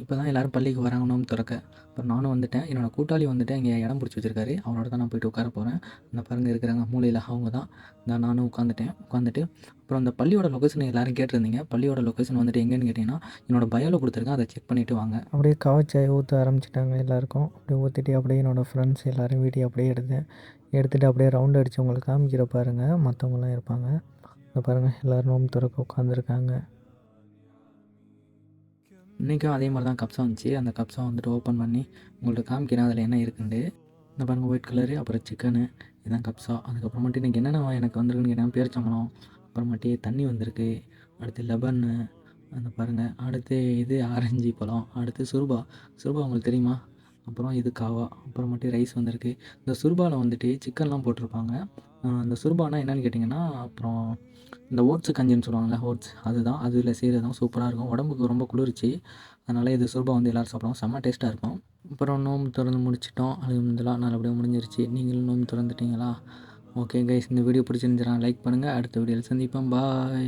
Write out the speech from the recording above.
இப்போ தான் எல்லோரும் பள்ளிக்கு வராங்க நோம்பு திறக்க. அப்புறம் நானும் வந்துட்டேன். என்னோடய கூட்டாளி வந்துட்டு இங்கே இடம் பிடிச்சி வச்சிருக்காரு. அவரோட தான் நான் போயிட்டு உட்கார போகிறேன். இந்த பாருங்க இருக்கிறாங்க மூலையில் அவங்க தான். நானும் உட்காந்துட்டேன். உட்காந்துட்டு அப்புறம் அந்த பள்ளியோட லொக்கேஷன் எல்லோரும் கேட்டிருந்தீங்க. பள்ளியோட லொக்கேஷன் வந்துட்டு எங்கேன்னு கேட்டிங்கன்னா, என்னோடய பயோவில் கொடுத்துருக்கேன். அதை செக் பண்ணிவிட்டு வாங்க. அப்படியே காய்ச்சாய் ஊற்ற ஆரம்பிச்சிட்டாங்க எல்லாருக்கும். அப்படியே ஊற்றிட்டு அப்படியே என்னோடய ஃப்ரெண்ட்ஸ் எல்லோரும் வீடியோ அப்படியே எடுத்துகிட்டு அப்படியே ரவுண்ட் அடித்து உங்களுக்கு காமிக்கிற பாருங்கள். மற்றவங்களாம் இருப்பாங்க. இந்த பாருங்கள் எல்லோரும் நோம்பு திறக்க உட்காந்துருக்காங்க. இன்றைக்கும் அதே மாதிரி தான் கப்ஸா வந்துச்சு. அந்த கப்ஸா வந்துட்டு ஓப்பன் பண்ணி உங்கள்கிட்ட காமிக்கிறேன் அதில் என்ன இருக்குன்ட்டு. இந்த பாருங்கள் ஒயிட் கலரு, அப்புறம் சிக்கனு, இதுதான் கப்ஸா. அதுக்கப்புறமேட்டு இன்றைக்கி என்னென்ன எனக்கு வந்திருக்குன்னு கேட்டால் பேரிச்சம்பழம், அப்புறமேட்டு தண்ணி வந்திருக்கு, அடுத்து லெபன்னு, அந்த பாருங்கள், அடுத்து இது ஆரஞ்சு பழம், அடுத்து சுருபா. சுருபா உங்களுக்கு தெரியுமா? அப்புறம் இது காவா, அப்புறமேட்டு ரைஸ் வந்திருக்கு. இந்த சுருபாவில் வந்துட்டு சிக்கன்லாம் போட்டிருப்பாங்க. இந்த சுருபானா என்னென்னு கேட்டிங்கன்னா, அப்புறம் இந்த ஓட்ஸு கஞ்சின்னு சொல்லுவாங்கள்ல, ஓட்ஸ் அதுதான். அதில் செய்கிறது தான் சூப்பராக இருக்கும். உடம்புக்கு ரொம்ப குளிர்ச்சி. அதனால் இது சுருபா வந்து எல்லோரும் சாப்பிடுவோம். செம்ம டேஸ்ட்டாக இருக்கும். அப்புறம் நோம்பு திறந்து முடிச்சிட்டோம். அல்ஹம்துலில்லாஹ் நல்லபடியாக முடிஞ்சிருச்சு. நீங்களும் நோம்பு திறந்துட்டீங்களா? ஓகே கைஸ், இந்த வீடியோ பிடிச்சிருந்துச்சுன்னா லைக் பண்ணுங்கள். அடுத்த வீடியோவில் சந்திப்போம். பாய்.